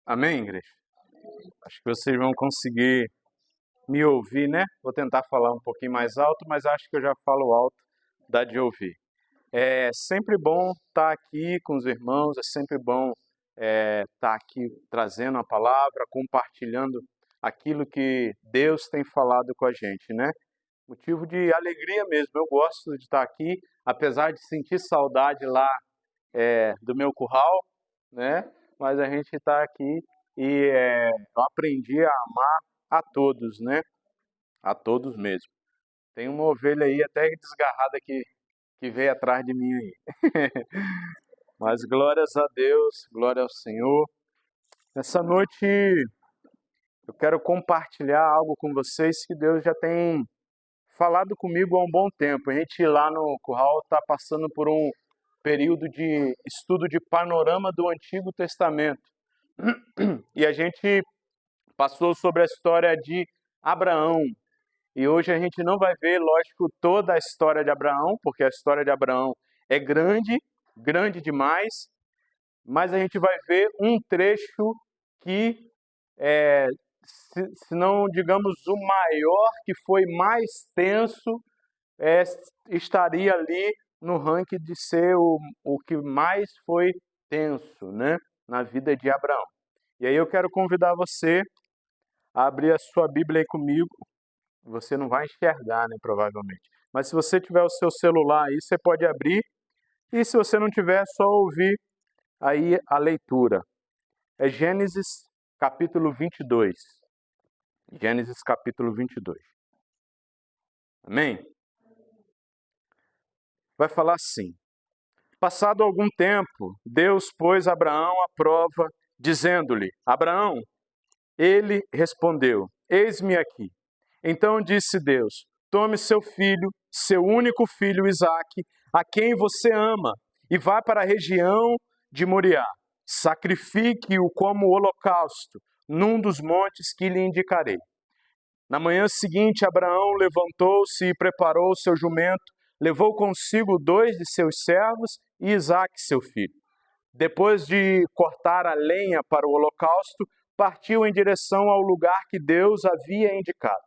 Amém, igreja? Acho que vocês vão conseguir me ouvir, né? Vou tentar falar um pouquinho mais alto, mas acho que eu já falo alto, dá de ouvir. É sempre bom estar aqui com os irmãos, é sempre bom estar aqui trazendo a palavra, compartilhando aquilo que Deus tem falado com a gente, né? Motivo de alegria mesmo, eu gosto de estar aqui, apesar de sentir saudade lá do meu curral, né? Mas a gente está aqui e eu aprendi a amar a todos, né? A todos mesmo. Tem uma ovelha aí até desgarrada que veio atrás de mim aí. Mas glórias a Deus, glória ao Senhor. Nessa noite eu quero compartilhar algo com vocês que Deus já tem falado comigo há um bom tempo. A gente lá no curral está passando por um período de estudo de panorama do Antigo Testamento. E a gente passou sobre a história de Abraão. E hoje a gente não vai ver, lógico, toda a história de Abraão, porque a história de Abraão é grande, grande demais, mas a gente vai ver um trecho que, se não digamos o maior, que foi mais tenso, é, estaria ali no ranking de ser o que mais foi tenso, né, na vida de Abraão. E aí eu quero convidar você a abrir a sua Bíblia aí comigo. Você não vai enxergar, né, provavelmente. Mas se você tiver o seu celular aí, você pode abrir. E se você não tiver, é só ouvir aí a leitura. É Gênesis capítulo 22. Gênesis capítulo 22. Amém? Vai falar assim: Passado algum tempo, Deus pôs Abraão à prova, dizendo-lhe: Abraão, ele respondeu: Eis-me aqui. Então disse Deus: Tome seu filho, seu único filho Isaque, a quem você ama, e vá para a região de Moriá. Sacrifique-o como holocausto, num dos montes que lhe indicarei. Na manhã seguinte, Abraão levantou-se e preparou seu jumento, levou consigo 2 de seus servos e Isaque, seu filho. Depois de cortar a lenha para o holocausto, partiu em direção ao lugar que Deus havia indicado.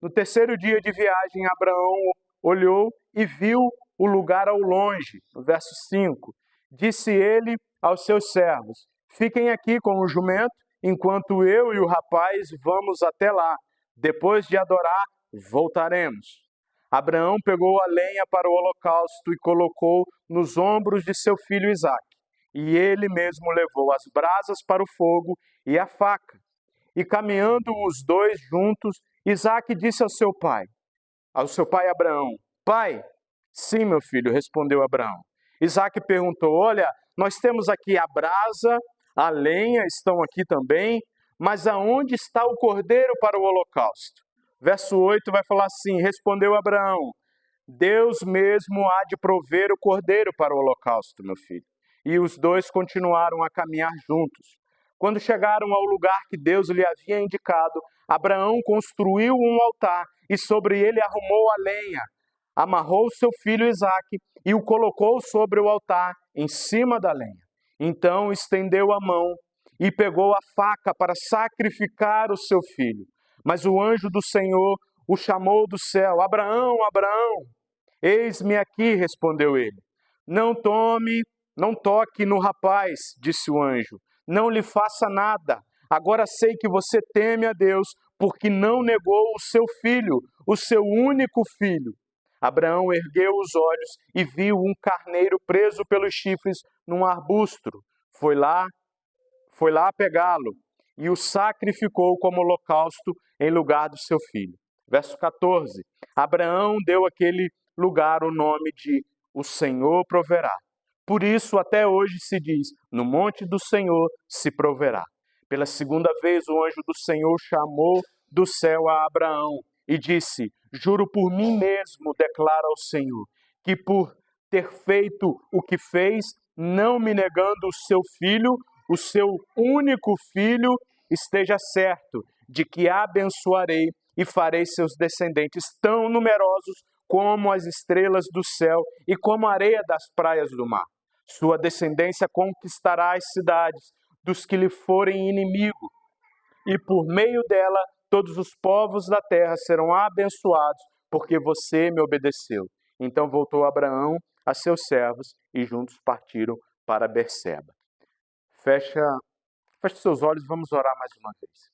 No terceiro dia de viagem, Abraão olhou e viu o lugar ao longe. No verso 5, disse ele aos seus servos: Fiquem aqui com o jumento, enquanto eu e o rapaz vamos até lá. Depois de adorar, voltaremos. Abraão pegou a lenha para o holocausto e colocou nos ombros de seu filho Isaque. E ele mesmo levou as brasas para o fogo e a faca. E caminhando os dois juntos, Isaque disse ao seu pai Abraão: Pai? Sim, meu filho, respondeu Abraão. Isaque perguntou: Olha, nós temos aqui a brasa, a lenha estão aqui também, mas aonde está o cordeiro para o holocausto? Verso 8 vai falar assim: Respondeu Abraão: Deus mesmo há de prover o cordeiro para o holocausto, meu filho. E os dois continuaram a caminhar juntos. Quando chegaram ao lugar que Deus lhe havia indicado, Abraão construiu um altar e sobre ele arrumou a lenha. Amarrou seu filho Isaque e o colocou sobre o altar, em cima da lenha. Então estendeu a mão e pegou a faca para sacrificar o seu filho. Mas o anjo do Senhor o chamou do céu: Abraão, Abraão! Eis-me aqui, respondeu ele. Não toque no rapaz, disse o anjo. Não lhe faça nada. Agora sei que você teme a Deus, porque não negou o seu filho, o seu único filho. Abraão ergueu os olhos e viu um carneiro preso pelos chifres num arbusto. Foi lá pegá-lo e o sacrificou como holocausto em lugar do seu filho. Verso 14. Abraão deu àquele lugar o nome de O Senhor Proverá. Por isso, até hoje se diz: No monte do Senhor se proverá. Pela segunda vez, o anjo do Senhor chamou do céu a Abraão e disse: Juro por mim mesmo, declara ao Senhor, que por ter feito o que fez, não me negando o seu filho, o seu único filho, esteja certo de que a abençoarei e farei seus descendentes tão numerosos como as estrelas do céu e como a areia das praias do mar. Sua descendência conquistará as cidades dos que lhe forem inimigo, e por meio dela todos os povos da terra serão abençoados, porque você me obedeceu. Então voltou Abraão a seus servos e juntos partiram para Berseba. Feche seus olhos, vamos orar mais uma vez.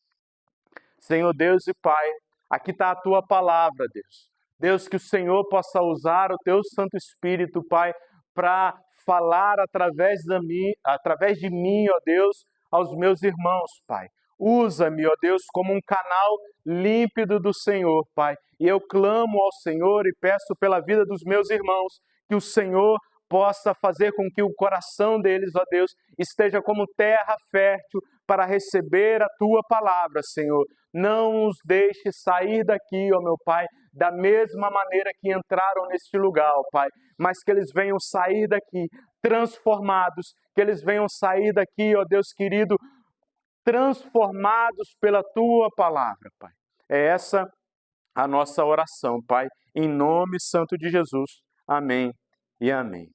Senhor Deus e Pai, aqui está a Tua palavra, Deus. Deus, que o Senhor possa usar o Teu Santo Espírito, Pai, para falar através de mim, ó Deus, aos meus irmãos, Pai. Usa-me, ó Deus, como um canal límpido do Senhor, Pai. E eu clamo ao Senhor e peço pela vida dos meus irmãos, que o Senhor possa fazer com que o coração deles, ó Deus, esteja como terra fértil para receber a Tua palavra, Senhor. Não os deixe sair daqui, ó meu Pai, da mesma maneira que entraram neste lugar, ó Pai, mas que eles venham sair daqui transformados, que eles venham sair daqui, ó Deus querido, transformados pela Tua palavra, Pai. É essa a nossa oração, Pai, em nome santo de Jesus. Amém e amém.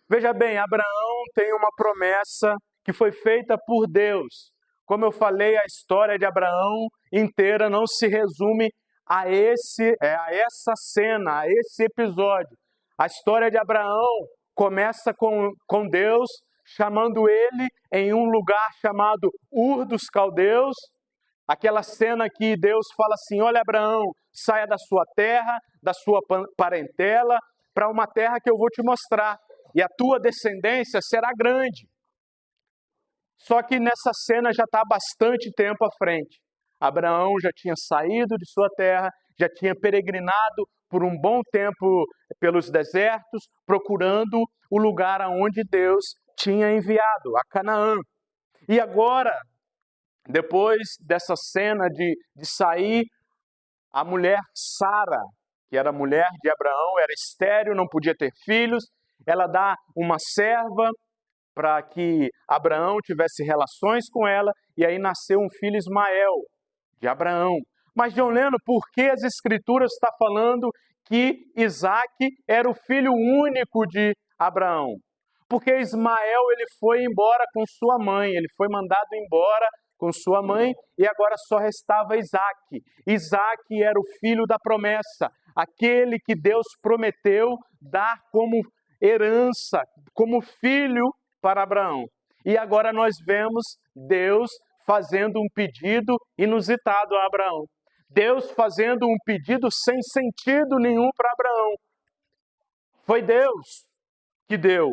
Veja bem, Abraão tem uma promessa que foi feita por Deus. Como eu falei, a história de Abraão inteira não se resume a essa cena, a esse episódio. A história de Abraão começa com Deus chamando ele em um lugar chamado Ur dos Caldeus. Aquela cena que Deus fala assim: olha, Abraão, saia da sua terra, da sua parentela, para uma terra que eu vou te mostrar, e a tua descendência será grande. Só que nessa cena já está bastante tempo à frente. Abraão já tinha saído de sua terra, já tinha peregrinado por um bom tempo pelos desertos, procurando o lugar aonde Deus tinha enviado, a Canaã. E agora, depois dessa cena de sair, a mulher Sara, que era mulher de Abraão, era estéril, não podia ter filhos, ela dá uma serva para que Abraão tivesse relações com ela, e aí nasceu um filho Ismael, de Abraão. Mas, John Lennon, por que as Escrituras estão falando que Isaac era o filho único de Abraão? Porque Ismael ele foi embora com sua mãe, ele foi mandado embora com sua mãe, e agora só restava Isaac. Isaac era o filho da promessa, aquele que Deus prometeu dar como herança, como filho para Abraão. E agora nós vemos Deus fazendo um pedido inusitado a Abraão. Deus fazendo um pedido sem sentido nenhum para Abraão. Foi Deus que deu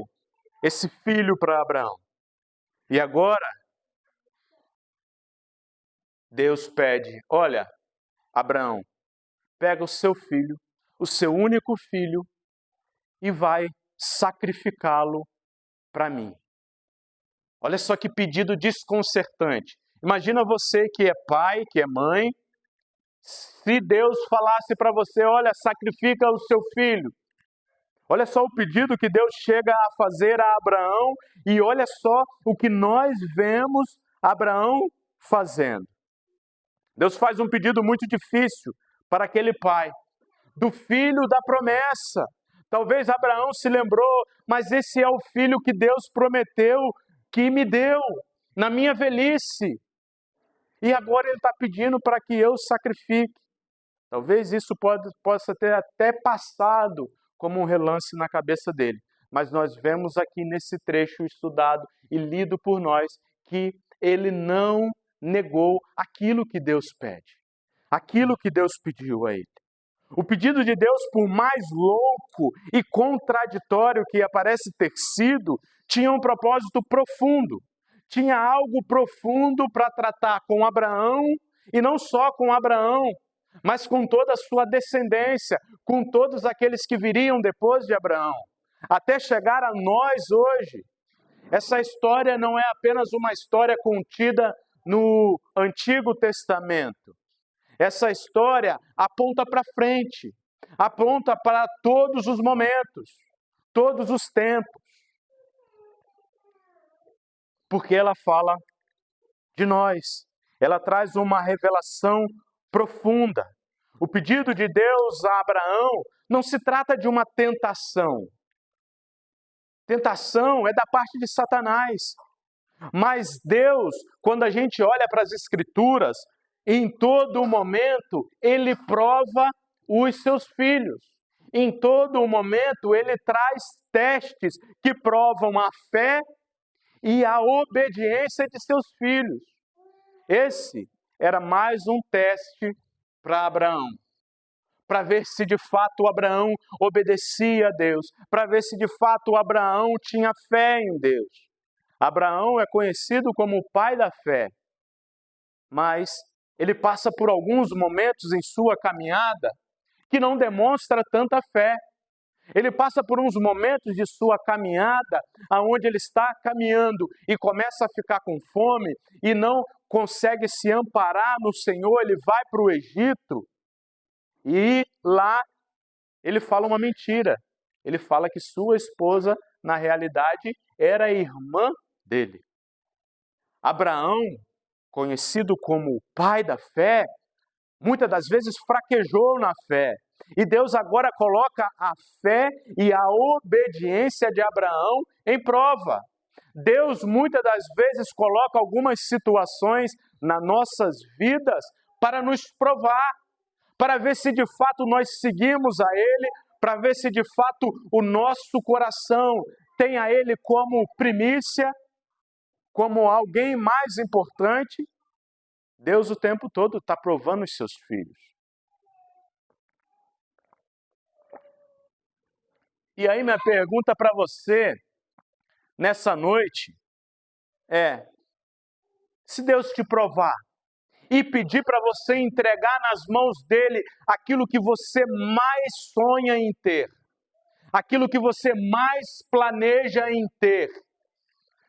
esse filho para Abraão. E agora, Deus pede: olha, Abraão, pega o seu filho, o seu único filho, e vai sacrificá-lo para mim. Olha só que pedido desconcertante. Imagina você que é pai, que é mãe, se Deus falasse para você: olha, sacrifica o seu filho. Olha só o pedido que Deus chega a fazer a Abraão, e olha só o que nós vemos Abraão fazendo. Deus faz um pedido muito difícil para aquele pai, do filho da promessa. Talvez Abraão se lembrou: mas esse é o filho que Deus prometeu, que me deu na minha velhice. E agora ele está pedindo para que eu sacrifique. Talvez isso possa ter até passado como um relance na cabeça dele. Mas nós vemos aqui nesse trecho estudado e lido por nós que ele não negou aquilo que Deus pede, aquilo que Deus pediu a ele. O pedido de Deus, por mais louco e contraditório que parece ter sido, tinha um propósito profundo. Tinha algo profundo para tratar com Abraão, e não só com Abraão, mas com toda a sua descendência, com todos aqueles que viriam depois de Abraão, até chegar a nós hoje. Essa história não é apenas uma história contida no Antigo Testamento. Essa história aponta para frente, aponta para todos os momentos, todos os tempos. Porque ela fala de nós, ela traz uma revelação profunda. O pedido de Deus a Abraão não se trata de uma tentação. Tentação é da parte de Satanás. Mas Deus, quando a gente olha para as Escrituras, em todo momento, Ele prova os seus filhos. Em todo momento, Ele traz testes que provam a fé e a obediência de seus filhos. Esse era mais um teste para Abraão, para ver se de fato Abraão obedecia a Deus, para ver se de fato Abraão tinha fé em Deus. Abraão é conhecido como o pai da fé, mas ele passa por alguns momentos em sua caminhada que não demonstra tanta fé. Ele passa por uns momentos de sua caminhada onde ele está caminhando e começa a ficar com fome e não consegue se amparar no Senhor. Ele vai para o Egito e lá ele fala uma mentira. Ele fala que sua esposa, na realidade, era irmã dele. Abraão, conhecido como o pai da fé, muitas das vezes fraquejou na fé. E Deus agora coloca a fé e a obediência de Abraão em prova. Deus muitas das vezes coloca algumas situações nas nossas vidas para nos provar, para ver se de fato nós seguimos a Ele, para ver se de fato o nosso coração tem a Ele como primícia, como alguém mais importante. Deus o tempo todo está provando os seus filhos. E aí minha pergunta para você, nessa noite, é: se Deus te provar e pedir para você entregar nas mãos dele aquilo que você mais sonha em ter, aquilo que você mais planeja em ter,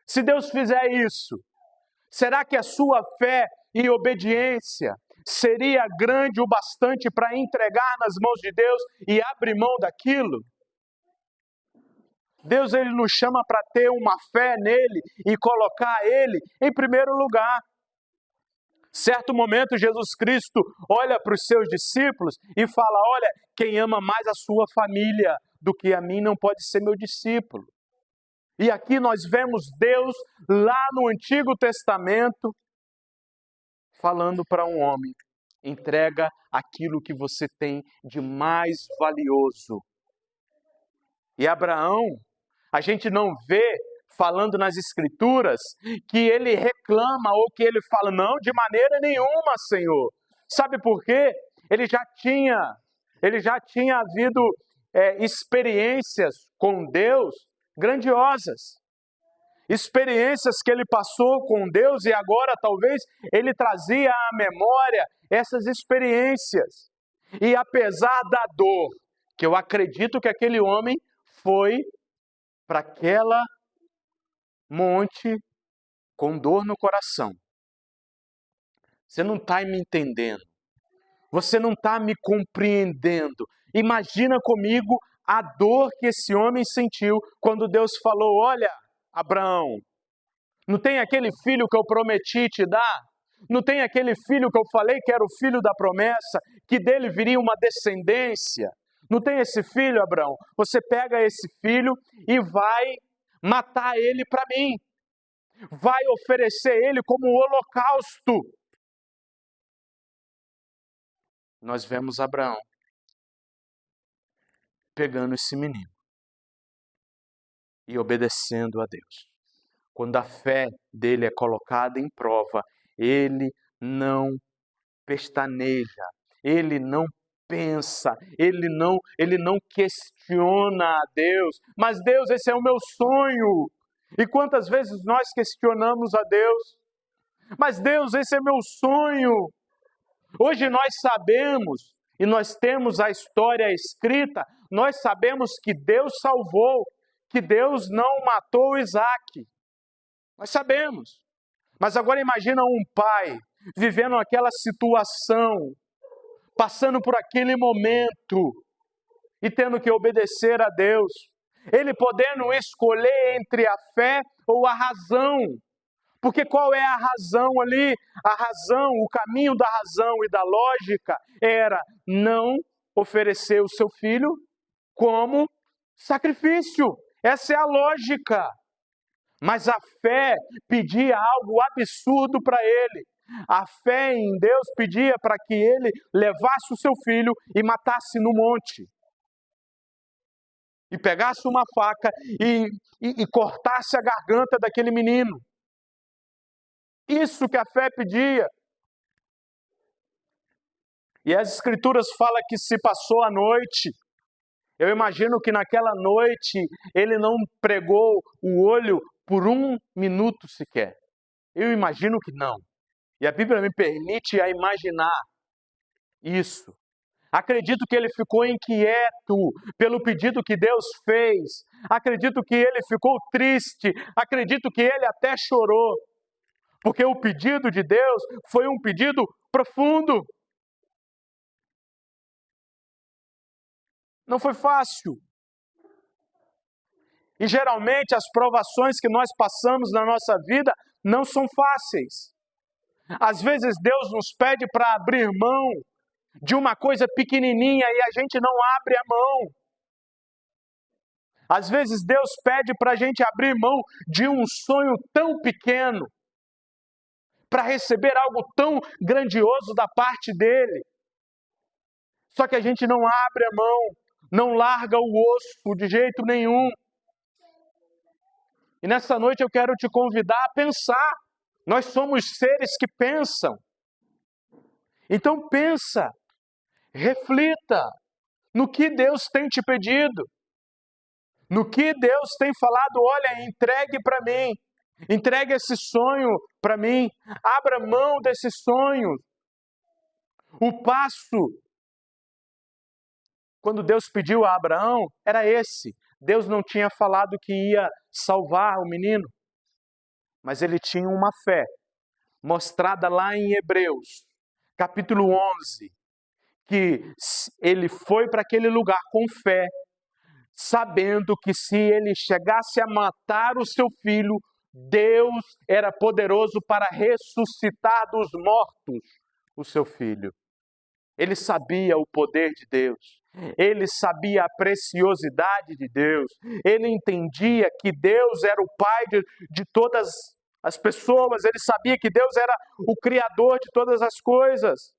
se Deus fizer isso, será que a sua fé e obediência seria grande o bastante para entregar nas mãos de Deus e abrir mão daquilo? Deus, Ele nos chama para ter uma fé nele e colocar Ele em primeiro lugar. Certo momento, Jesus Cristo olha para os seus discípulos e fala: olha, quem ama mais a sua família do que a mim não pode ser meu discípulo. E aqui nós vemos Deus lá no Antigo Testamento falando para um homem: entrega aquilo que você tem de mais valioso. E Abraão, a gente não vê falando nas Escrituras que ele reclama ou que ele fala: não, de maneira nenhuma, Senhor. Sabe por quê? Ele já tinha havido experiências com Deus grandiosas. Experiências que ele passou com Deus e agora talvez ele trazia à memória essas experiências. E apesar da dor, que eu acredito que aquele homem foi para aquela monte com dor no coração. Você não está me entendendo. Você não está me compreendendo. Imagina comigo a dor que esse homem sentiu quando Deus falou: olha, Abraão, não tem aquele filho que eu prometi te dar? Não tem aquele filho que eu falei que era o filho da promessa, que dele viria uma descendência? Não tem esse filho, Abraão? Você pega esse filho e vai matar ele para mim. Vai oferecer ele como holocausto. Nós vemos Abraão pegando esse menino e obedecendo a Deus. Quando a fé dele é colocada em prova, ele não pestaneja, ele não pensa, ele não questiona a Deus. Mas Deus, esse é o meu sonho. E quantas vezes nós questionamos a Deus? Mas Deus, esse é meu sonho. Hoje nós sabemos, e nós temos a história escrita, nós sabemos que Deus salvou, que Deus não matou Isaac. Nós sabemos. Mas agora imagina um pai vivendo aquela situação, passando por aquele momento e tendo que obedecer a Deus. Ele podendo escolher entre a fé ou a razão. Porque qual é a razão ali? A razão, o caminho da razão e da lógica era não oferecer o seu filho como sacrifício. Essa é a lógica. Mas a fé pedia algo absurdo para ele. A fé em Deus pedia para que ele levasse o seu filho e matasse no monte. E pegasse uma faca e cortasse a garganta daquele menino. Isso que a fé pedia. E as Escrituras falam que se passou a noite. Eu imagino que naquela noite ele não pregou o olho por 1 minuto sequer. Eu imagino que não. E a Bíblia me permite a imaginar isso. Acredito que ele ficou inquieto pelo pedido que Deus fez. Acredito que ele ficou triste. Acredito que ele até chorou. Porque o pedido de Deus foi um pedido profundo. Não foi fácil. E geralmente as provações que nós passamos na nossa vida não são fáceis. Às vezes Deus nos pede para abrir mão de uma coisa pequenininha e a gente não abre a mão. Às vezes Deus pede para a gente abrir mão de um sonho tão pequeno para receber algo tão grandioso da parte dele. Só que a gente não abre a mão, não larga o osso de jeito nenhum. E nessa noite eu quero te convidar a pensar. Nós somos seres que pensam. Então pensa, reflita no que Deus tem te pedido. No que Deus tem falado, olha, entregue para mim. Entregue esse sonho para mim. Abra mão desse sonho. O passo, quando Deus pediu a Abraão, era esse. Deus não tinha falado que ia salvar o menino, mas ele tinha uma fé, mostrada lá em Hebreus, capítulo 11, que ele foi para aquele lugar com fé, sabendo que se ele chegasse a matar o seu filho, Deus era poderoso para ressuscitar dos mortos o seu filho. Ele sabia o poder de Deus. Ele sabia a preciosidade de Deus. Ele entendia que Deus era o Pai de todas as pessoas. Ele sabia que Deus era o Criador de todas as coisas.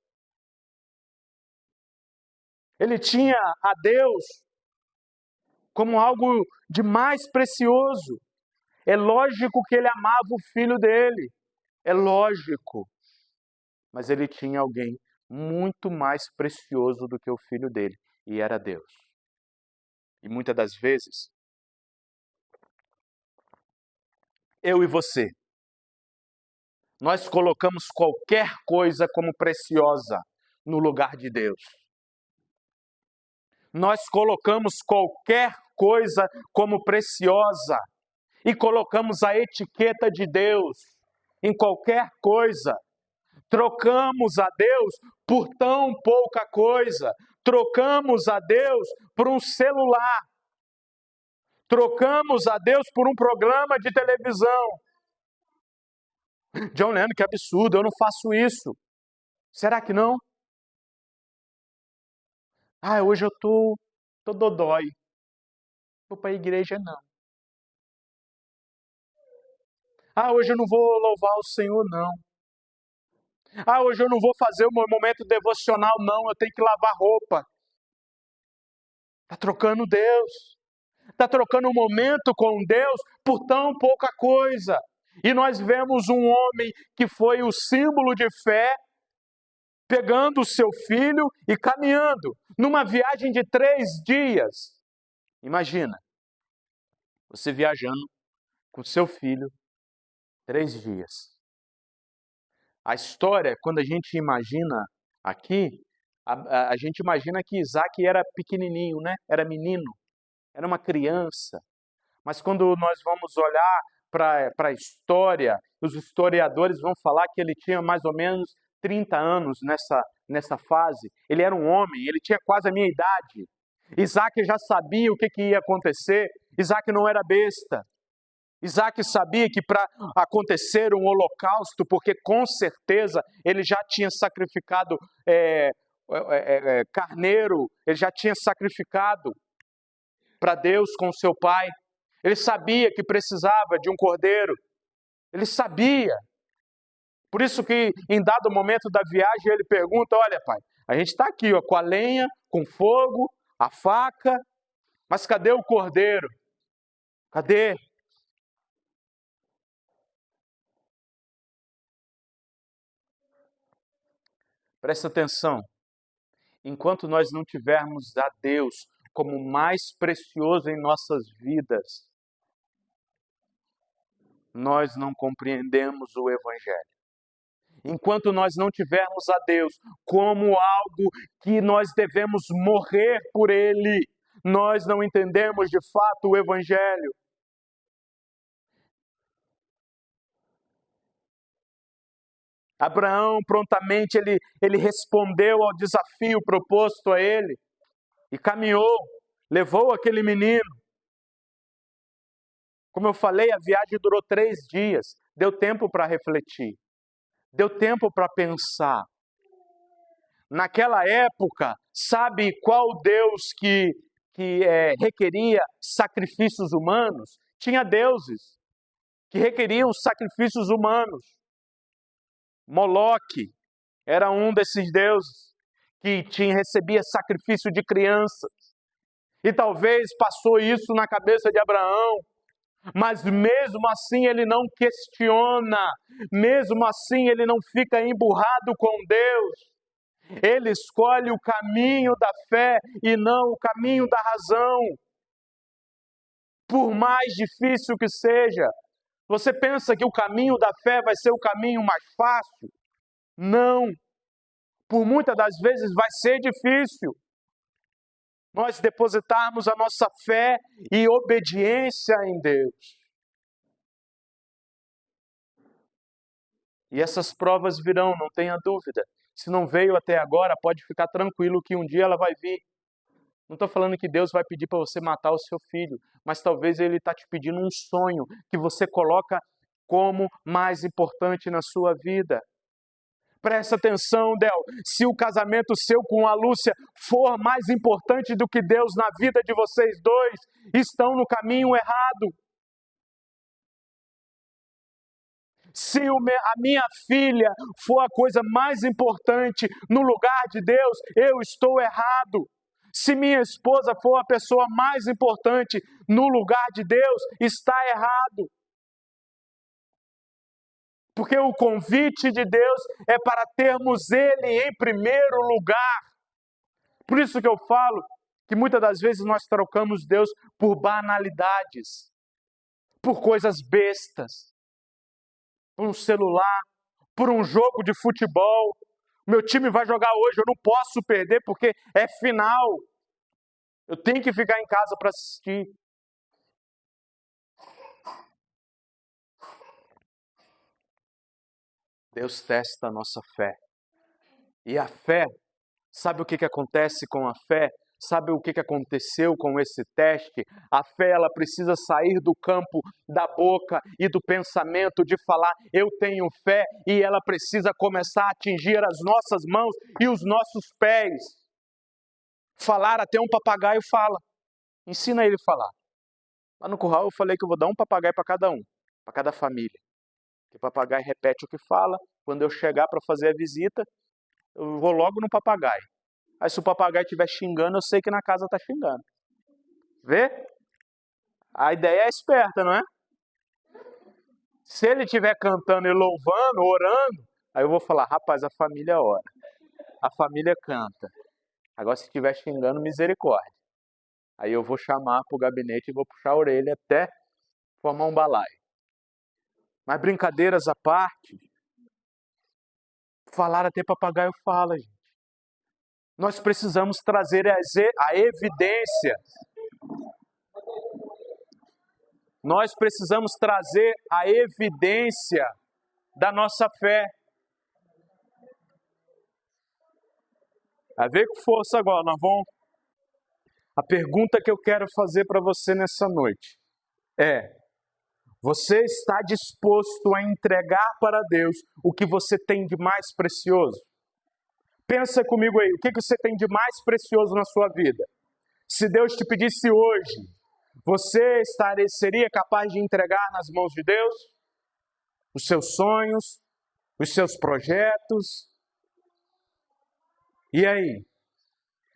Ele tinha a Deus como algo de mais precioso. É lógico que ele amava o filho dele. É lógico. Mas ele tinha alguém muito mais precioso do que o filho dele. E era Deus. E muitas das vezes, eu e você, nós colocamos qualquer coisa como preciosa no lugar de Deus. Nós colocamos qualquer coisa como preciosa e colocamos a etiqueta de Deus em qualquer coisa. Trocamos a Deus por tão pouca coisa. Trocamos a Deus por um celular. Trocamos a Deus por um programa de televisão. John Lennon, que absurdo, eu não faço isso. Será que não? Hoje eu tô dodói. Vou para a igreja, não. Hoje eu não vou louvar o Senhor, não. Hoje eu não vou fazer o meu momento devocional, não. Eu tenho que lavar roupa. Está trocando Deus. Está trocando um momento com Deus por tão pouca coisa. E nós vemos um homem que foi o símbolo de fé, pegando o seu filho e caminhando numa viagem de 3 dias. Imagina, você viajando com seu filho 3 dias. A história, quando a gente imagina aqui, a gente imagina que Isaac era pequenininho, né? Era menino, era uma criança. Mas quando nós vamos olhar para a história, os historiadores vão falar que ele tinha mais ou menos 30 anos nessa fase. Ele era um homem, ele tinha quase a minha idade. Isaac já sabia o que ia acontecer. Isaac não era besta. Isaac sabia que para acontecer um holocausto, porque com certeza ele já tinha sacrificado carneiro, ele já tinha sacrificado para Deus com seu pai. Ele sabia que precisava de um cordeiro. Ele sabia. Por isso que em dado momento da viagem ele pergunta, olha pai, a gente está aqui ó, com a lenha, com fogo, a faca, mas cadê o cordeiro? Cadê? Presta atenção. Enquanto nós não tivermos a Deus como mais precioso em nossas vidas, nós não compreendemos o Evangelho. Enquanto nós não tivermos a Deus como algo que nós devemos morrer por Ele, nós não entendemos de fato o Evangelho. Abraão prontamente ele respondeu ao desafio proposto a ele e caminhou, levou aquele menino. Como eu falei, a viagem durou 3 dias, deu tempo para refletir, deu tempo para pensar. Naquela época, sabe qual Deus que requeria sacrifícios humanos? Tinha deuses que requeriam sacrifícios humanos. Moloque era um desses deuses que recebia sacrifício de crianças. E talvez passou isso na cabeça de Abraão, mas mesmo assim ele não questiona, mesmo assim ele não fica emburrado com Deus. Ele escolhe o caminho da fé e não o caminho da razão. Por mais difícil que seja, você pensa que o caminho da fé vai ser o caminho mais fácil? Não. Por muitas das vezes vai ser difícil. Nós depositarmos a nossa fé e obediência em Deus. E essas provas virão, não tenha dúvida. Se não veio até agora, pode ficar tranquilo que um dia ela vai vir. Não estou falando que Deus vai pedir para você matar o seu filho, mas talvez Ele está te pedindo um sonho que você coloca como mais importante na sua vida. Presta atenção, Del, se o casamento seu com a Lúcia for mais importante do que Deus na vida de vocês dois, estão no caminho errado. Se a minha filha for a coisa mais importante no lugar de Deus, eu estou errado. Se minha esposa for a pessoa mais importante no lugar de Deus, está errado. Porque o convite de Deus é para termos Ele em primeiro lugar. Por isso que eu falo que muitas das vezes nós trocamos Deus por banalidades, por coisas bestas, por um celular, por um jogo de futebol. Meu time vai jogar hoje, eu não posso perder porque é final. Eu tenho que ficar em casa para assistir. Deus testa a nossa fé. E a fé, sabe o que acontece com a fé? Sabe o que aconteceu com esse teste? A fé, ela precisa sair do campo da boca e do pensamento de falar, eu tenho fé, e ela precisa começar a atingir as nossas mãos e os nossos pés. Falar, até um papagaio fala. Ensina ele a falar. Lá no curral eu falei que eu vou dar um papagaio para cada um, para cada família. O papagaio repete o que fala. Quando eu chegar para fazer a visita, eu vou logo no papagaio. Aí se o papagaio estiver xingando, eu sei que na casa está xingando. Vê? A ideia é esperta, não é? Se ele estiver cantando e louvando, orando, aí eu vou falar, rapaz, a família ora. A família canta. Agora se estiver xingando, misericórdia. Aí eu vou chamar para o gabinete e vou puxar a orelha até formar um balaio. Mas brincadeiras à parte, falar até papagaio fala, gente. Nós precisamos trazer a evidência. Nós precisamos trazer a evidência da nossa fé. Vai ver com força agora, nós vamos. A pergunta que eu quero fazer para você nessa noite é: você está disposto a entregar para Deus o que você tem de mais precioso? Pensa comigo aí, o que você tem de mais precioso na sua vida? Se Deus te pedisse hoje, Você seria capaz de entregar nas mãos de Deus os seus sonhos, os seus projetos? E aí?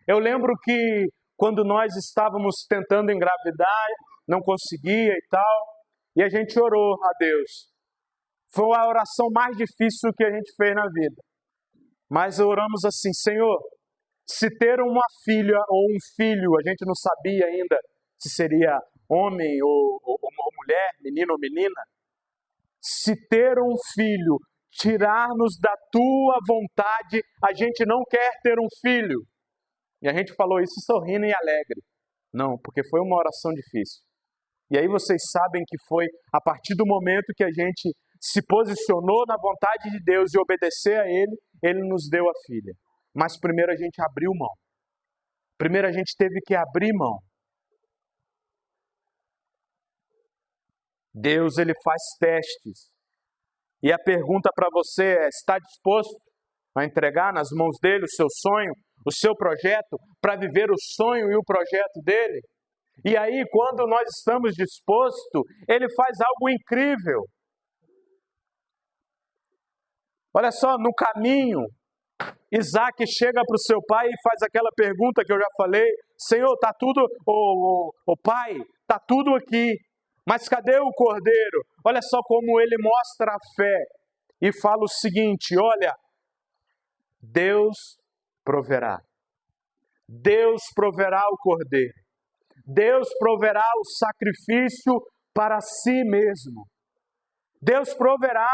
Eu lembro que quando nós estávamos tentando engravidar, não conseguia e tal, e a gente orou a Deus. Foi a oração mais difícil que a gente fez na vida. Mas oramos assim: Senhor, se ter uma filha ou um filho, a gente não sabia ainda se seria homem ou mulher, menino ou menina. Se ter um filho tirar-nos da tua vontade, a gente não quer ter um filho. E a gente falou isso sorrindo e alegre. Não, porque foi uma oração difícil. E aí vocês sabem que foi a partir do momento que a gente se posicionou na vontade de Deus e obedecer a Ele, Ele nos deu a filha. Mas primeiro a gente abriu mão. Primeiro a gente teve que abrir mão. Deus, Ele faz testes. E a pergunta para você é: está disposto a entregar nas mãos dele o seu sonho, o seu projeto, para viver o sonho e o projeto dele? E aí, quando nós estamos dispostos, ele faz algo incrível. Olha só, no caminho, Isaac chega para o seu pai e faz aquela pergunta que eu já falei: Senhor, está tudo, pai, está tudo aqui, mas cadê o cordeiro? Olha só como ele mostra a fé e fala o seguinte: olha, Deus proverá. Deus proverá o cordeiro. Deus proverá o sacrifício para si mesmo. Deus proverá.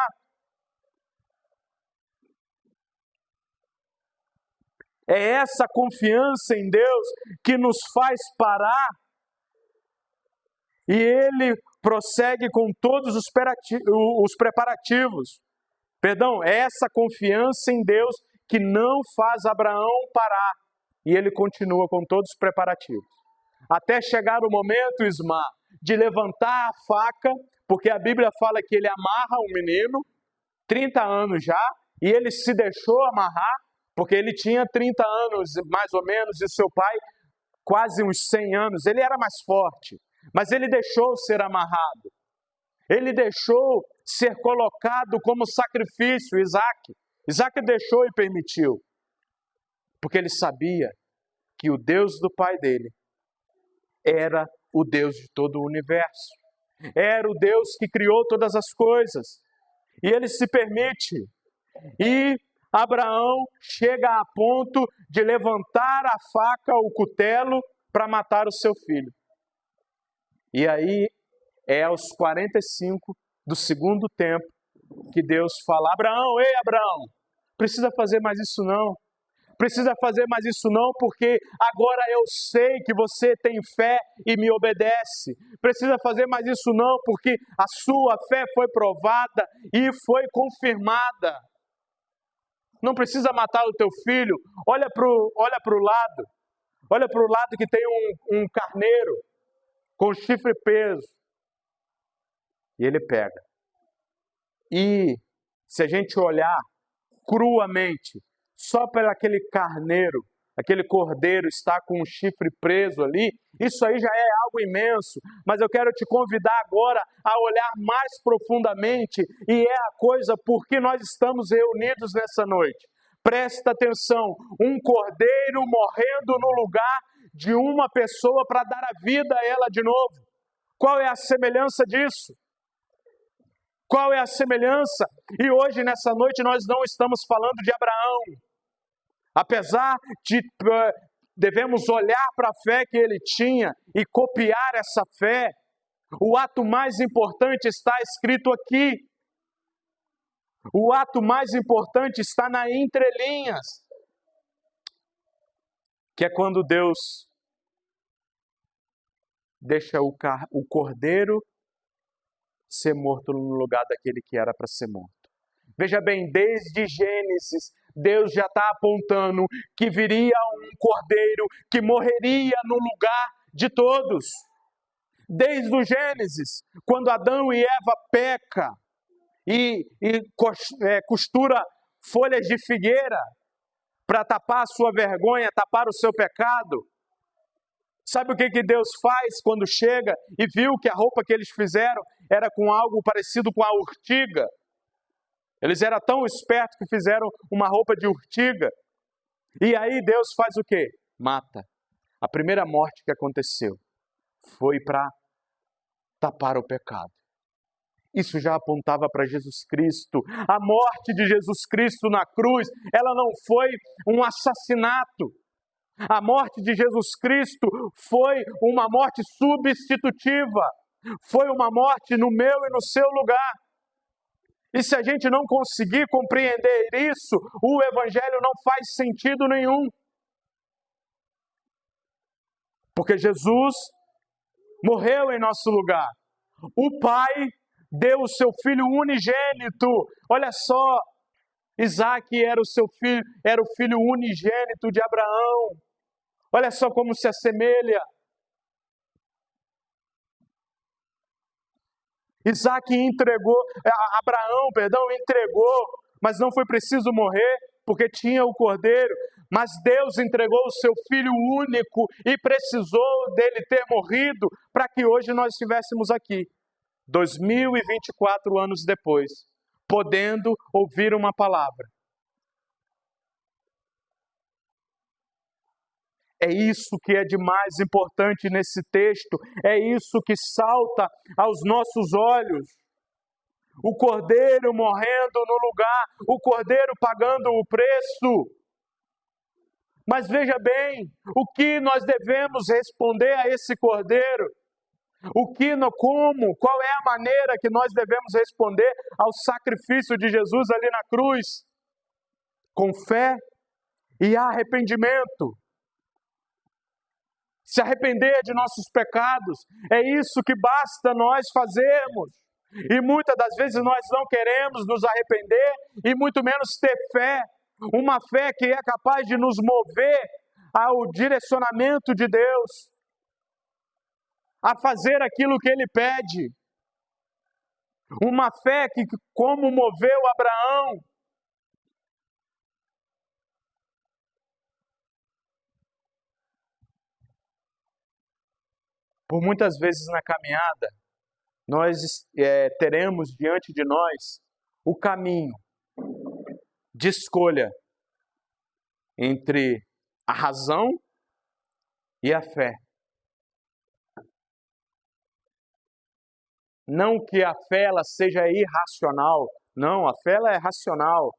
É essa confiança em Deus que nos faz parar. E Ele prossegue com todos os preparativos. Perdão, é essa confiança em Deus que não faz Abraão parar. E ele continua com todos os preparativos. Até chegar o momento, Ismar, de levantar a faca, porque a Bíblia fala que ele amarra um menino, 30 anos já, e ele se deixou amarrar, porque ele tinha 30 anos, mais ou menos, e seu pai quase uns 100 anos. Ele era mais forte, mas ele deixou ser amarrado. Ele deixou ser colocado como sacrifício, Isaac. Isaac deixou e permitiu, porque ele sabia que o Deus do pai dele era o Deus de todo o universo. Era o Deus que criou todas as coisas. E ele se permite. E Abraão chega a ponto de levantar a faca, o cutelo, para matar o seu filho. E aí é aos 45 do segundo tempo que Deus fala: Abraão, ei Abraão, precisa fazer mais isso não. Precisa fazer mais isso não, porque agora eu sei que você tem fé e me obedece. Precisa fazer mais isso não, porque a sua fé foi provada e foi confirmada. Não precisa matar o teu filho. Olha para o lado. Olha para o lado que tem um carneiro com chifre preso. E ele pega. E se a gente olhar cruamente, só pelo aquele carneiro, aquele cordeiro está com um chifre preso ali, isso aí já é algo imenso. Mas eu quero te convidar agora a olhar mais profundamente, e é a coisa por que nós estamos reunidos nessa noite. Presta atenção, um cordeiro morrendo no lugar de uma pessoa para dar a vida a ela de novo. Qual é a semelhança disso? Qual é a semelhança? E hoje, nessa noite, nós não estamos falando de Abraão. Apesar de devemos olhar para a fé que ele tinha e copiar essa fé, o ato mais importante está escrito aqui. O ato mais importante está na entrelinhas, que é quando Deus deixa o cordeiro ser morto no lugar daquele que era para ser morto. Veja bem, desde Gênesis, Deus já está apontando que viria um cordeiro que morreria no lugar de todos. Desde o Gênesis, quando Adão e Eva pecam e costura folhas de figueira para tapar a sua vergonha, tapar o seu pecado. Sabe o que Deus faz quando chega e viu que a roupa que eles fizeram era com algo parecido com a urtiga? Eles eram tão espertos que fizeram uma roupa de urtiga. E aí Deus faz o quê? Mata. A primeira morte que aconteceu foi para tapar o pecado. Isso já apontava para Jesus Cristo. A morte de Jesus Cristo na cruz, ela não foi um assassinato. A morte de Jesus Cristo foi uma morte substitutiva. Foi uma morte no meu e no seu lugar. E se a gente não conseguir compreender isso, o Evangelho não faz sentido nenhum. Porque Jesus morreu em nosso lugar. O Pai deu o seu Filho unigênito. Olha só, Isaac era o seu filho, era o filho unigênito de Abraão. Olha só como se assemelha. Abraão entregou, mas não foi preciso morrer, porque tinha o cordeiro. Mas Deus entregou o seu Filho único e precisou dele ter morrido para que hoje nós estivéssemos aqui, 2024 anos depois, podendo ouvir uma palavra. É isso que é de mais importante nesse texto, é isso que salta aos nossos olhos. O Cordeiro morrendo no lugar, o Cordeiro pagando o preço. Mas veja bem, o que nós devemos responder a esse Cordeiro? Qual é a maneira que nós devemos responder ao sacrifício de Jesus ali na cruz? Com fé e arrependimento. Se arrepender de nossos pecados, é isso que basta nós fazermos. E muitas das vezes nós não queremos nos arrepender e muito menos ter fé. Uma fé que é capaz de nos mover ao direcionamento de Deus, a fazer aquilo que Ele pede. Uma fé que, como moveu Abraão, por muitas vezes na caminhada, nós teremos diante de nós o caminho de escolha entre a razão e a fé. Não que a fé ela seja irracional, não, a fé ela é racional,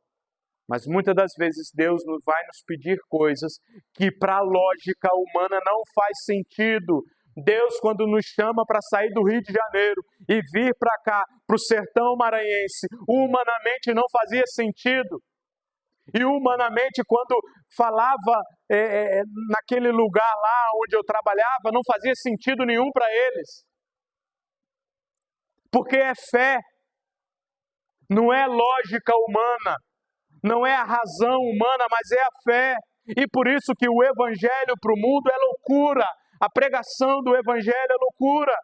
mas muitas das vezes Deus vai nos pedir coisas que para a lógica humana não faz sentido. Deus, quando nos chama para sair do Rio de Janeiro e vir para cá, para o sertão maranhense, humanamente não fazia sentido. E humanamente, quando falava naquele lugar lá onde eu trabalhava, não fazia sentido nenhum para eles. Porque é fé, não é lógica humana, não é a razão humana, mas é a fé. E por isso que o Evangelho para o mundo é loucura. A pregação do Evangelho é loucura.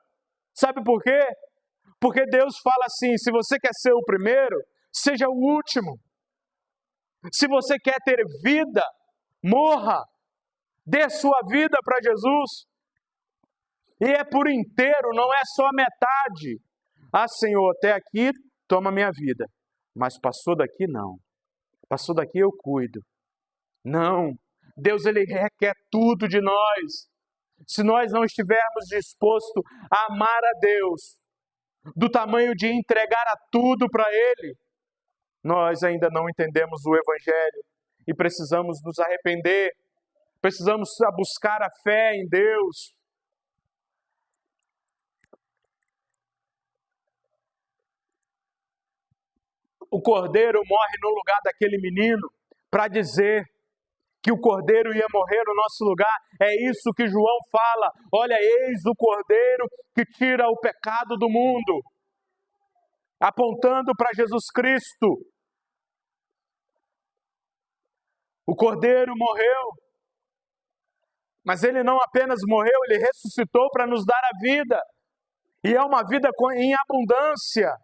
Sabe por quê? Porque Deus fala assim, se você quer ser o primeiro, seja o último. Se você quer ter vida, morra. Dê sua vida para Jesus. E é por inteiro, não é só metade. Ah, Senhor, até aqui, toma minha vida. Mas passou daqui, não. Passou daqui, eu cuido. Não. Deus, Ele requer tudo de nós. Se nós não estivermos dispostos a amar a Deus, do tamanho de entregar a tudo para Ele, nós ainda não entendemos o Evangelho e precisamos nos arrepender, precisamos buscar a fé em Deus. O Cordeiro morre no lugar daquele menino para dizer que o Cordeiro ia morrer no nosso lugar. É isso que João fala. Olha, eis o Cordeiro que tira o pecado do mundo. Apontando para Jesus Cristo. O Cordeiro morreu. Mas Ele não apenas morreu, Ele ressuscitou para nos dar a vida. E é uma vida em abundância.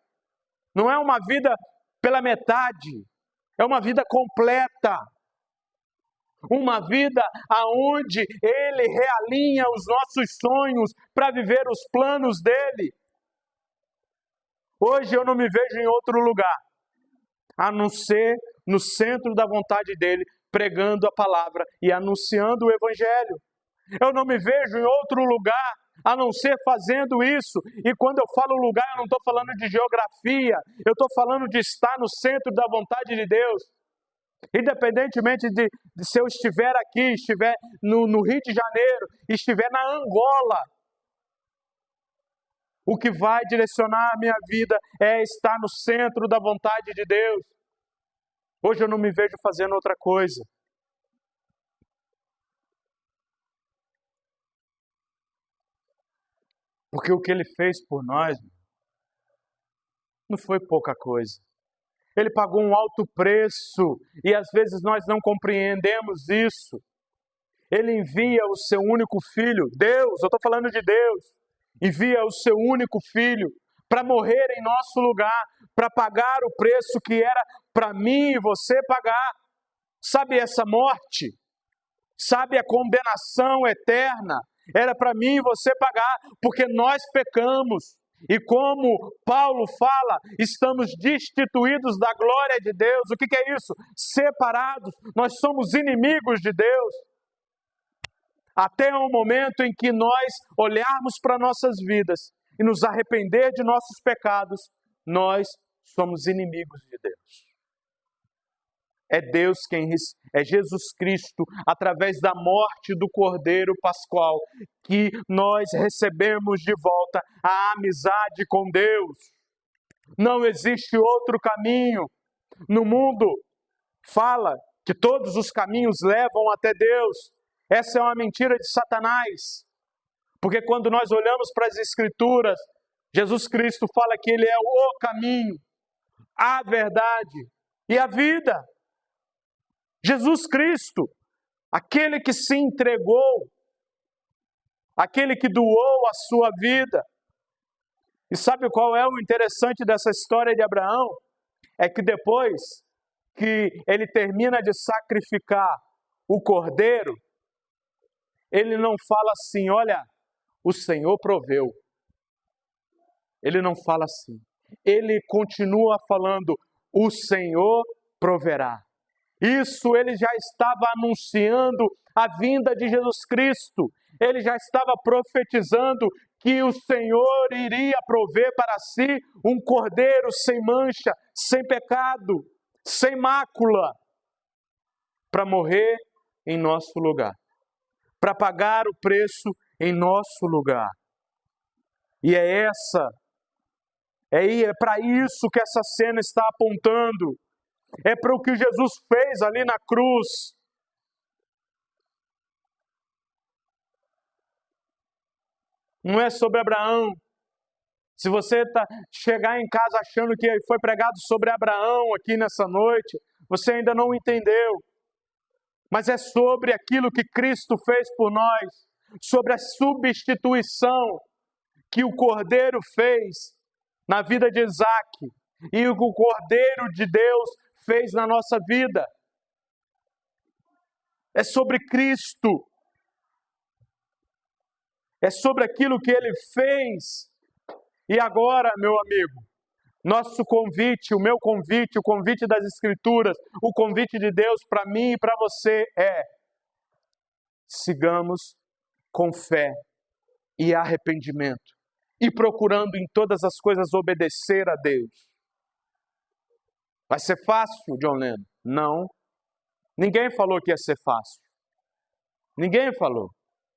Não é uma vida pela metade. É uma vida completa. Uma vida aonde Ele realinha os nossos sonhos para viver os planos dEle. Hoje eu não me vejo em outro lugar, a não ser no centro da vontade dEle, pregando a palavra e anunciando o Evangelho. Eu não me vejo em outro lugar, a não ser fazendo isso. E quando eu falo lugar, eu não estou falando de geografia, eu estou falando de estar no centro da vontade de Deus. Independentemente de se eu estiver aqui, estiver no Rio de Janeiro, estiver na Angola, o que vai direcionar a minha vida é estar no centro da vontade de Deus. Hoje eu não me vejo fazendo outra coisa. Porque o que Ele fez por nós não foi pouca coisa. Ele pagou um alto preço e às vezes nós não compreendemos isso. Ele envia o seu único filho, Deus, eu estou falando de Deus, envia o seu único filho para morrer em nosso lugar, para pagar o preço que era para mim e você pagar. Sabe essa morte? Sabe a condenação eterna? Era para mim e você pagar, porque nós pecamos. E como Paulo fala, estamos destituídos da glória de Deus. O que é isso? Separados, nós somos inimigos de Deus. Até o momento em que nós olharmos para nossas vidas e nos arrepender de nossos pecados, nós somos inimigos de Deus. É Deus é Jesus Cristo, através da morte do Cordeiro Pascual, que nós recebemos de volta a amizade com Deus. Não existe outro caminho. No mundo, fala que todos os caminhos levam até Deus. Essa é uma mentira de Satanás. Porque quando nós olhamos para as Escrituras, Jesus Cristo fala que Ele é o caminho, a verdade e a vida. Jesus Cristo, aquele que se entregou, aquele que doou a sua vida. E sabe qual é o interessante dessa história de Abraão? É que depois que ele termina de sacrificar o cordeiro, ele não fala assim, olha, o Senhor proveu. Ele não fala assim. Ele continua falando, o Senhor proverá. Isso ele já estava anunciando a vinda de Jesus Cristo. Ele já estava profetizando que o Senhor iria prover para si um cordeiro sem mancha, sem pecado, sem mácula, para morrer em nosso lugar, para pagar o preço em nosso lugar. E é para isso que essa cena está apontando. É para o que Jesus fez ali na cruz. Não é sobre Abraão. Se você chegar em casa achando que foi pregado sobre Abraão aqui nessa noite, você ainda não entendeu. Mas é sobre aquilo que Cristo fez por nós, sobre a substituição que o Cordeiro fez na vida de Isaac e o Cordeiro de Deus fez na nossa vida. É sobre Cristo. É sobre aquilo que Ele fez. E agora, meu amigo, nosso convite, o meu convite, o convite das Escrituras, o convite de Deus para mim e para você é: sigamos com fé e arrependimento e procurando em todas as coisas obedecer a Deus. Vai ser fácil, John Lennon? Não. Ninguém falou que ia ser fácil. Ninguém falou.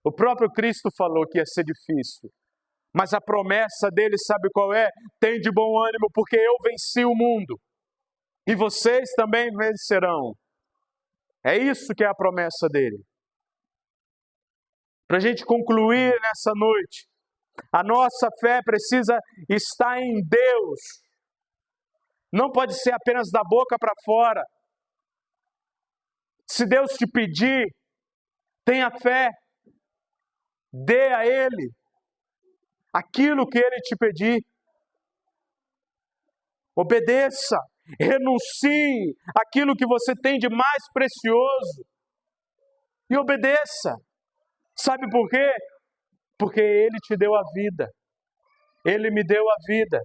O próprio Cristo falou que ia ser difícil. Mas a promessa dele, sabe qual é? Tem de bom ânimo, porque eu venci o mundo. E vocês também vencerão. É isso que é a promessa dele. Para a gente concluir nessa noite, a nossa fé precisa estar em Deus. Não pode ser apenas da boca para fora. Se Deus te pedir, tenha fé. Dê a Ele aquilo que Ele te pedir. Obedeça. Renuncie aquilo que você tem de mais precioso. e obedeça. Sabe por quê? Porque Ele te deu a vida. Ele me deu a vida.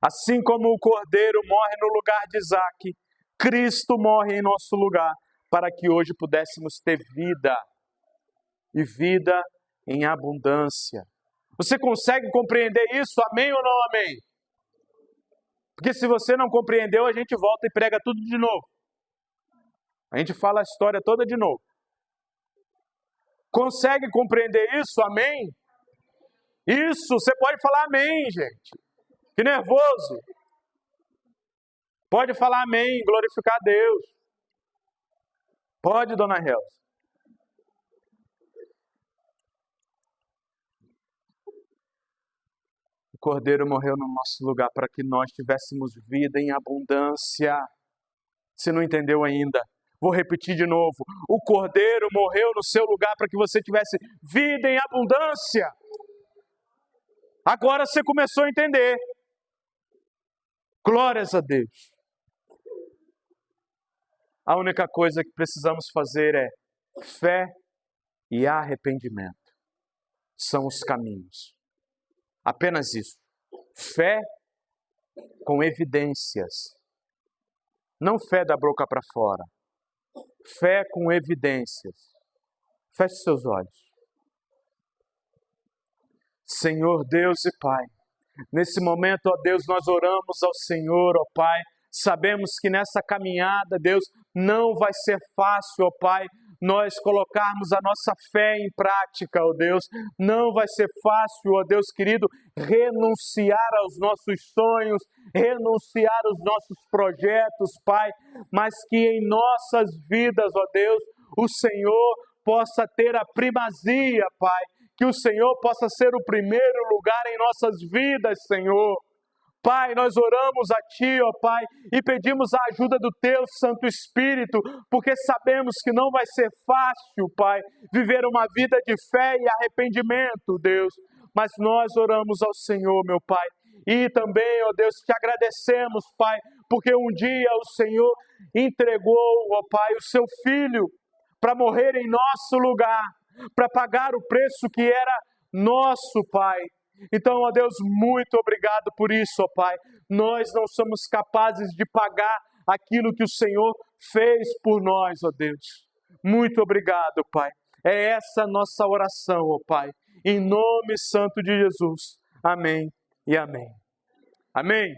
Assim como o Cordeiro morre no lugar de Isaque, Cristo morre em nosso lugar, para que hoje pudéssemos ter vida, e vida em abundância. Você consegue compreender isso? Amém ou não amém? Porque se você não compreendeu, a gente volta e prega tudo de novo. A gente fala a história toda de novo. Consegue compreender isso? Amém? Isso, você pode falar amém, gente. Que nervoso. Pode falar amém, glorificar a Deus. Pode, dona Helza. O Cordeiro morreu no nosso lugar para que nós tivéssemos vida em abundância. Se não entendeu ainda, vou repetir de novo. O Cordeiro morreu no seu lugar para que você tivesse vida em abundância. Agora você começou a entender. Glórias a Deus. A única coisa que precisamos fazer é fé e arrependimento. São os caminhos. Apenas isso. Fé com evidências. Não fé da boca para fora. Fé com evidências. Feche seus olhos. Senhor Deus e Pai, nesse momento, ó Deus, nós oramos ao Senhor, ó Pai. Sabemos que nessa caminhada, Deus, não vai ser fácil, ó Pai, nós colocarmos a nossa fé em prática, ó Deus. Não vai ser fácil, ó Deus querido, renunciar aos nossos sonhos, renunciar aos nossos projetos, Pai, mas que em nossas vidas, ó Deus, o Senhor possa ter a primazia, Pai, que o Senhor possa ser o primeiro lugar em nossas vidas, Senhor. Pai, nós oramos a Ti, ó Pai, e pedimos a ajuda do Teu Santo Espírito, porque sabemos que não vai ser fácil, Pai, viver uma vida de fé e arrependimento, Deus, mas nós oramos ao Senhor, meu Pai, e também, ó Deus, te agradecemos, Pai, porque um dia o Senhor entregou, ó Pai, o Seu Filho para morrer em nosso lugar, para pagar o preço que era nosso, Pai. Então, ó Deus, muito obrigado por isso, ó Pai. Nós não somos capazes de pagar aquilo que o Senhor fez por nós, ó Deus. Muito obrigado, Pai. É essa a nossa oração, ó Pai. Em nome santo de Jesus. Amém e amém. Amém.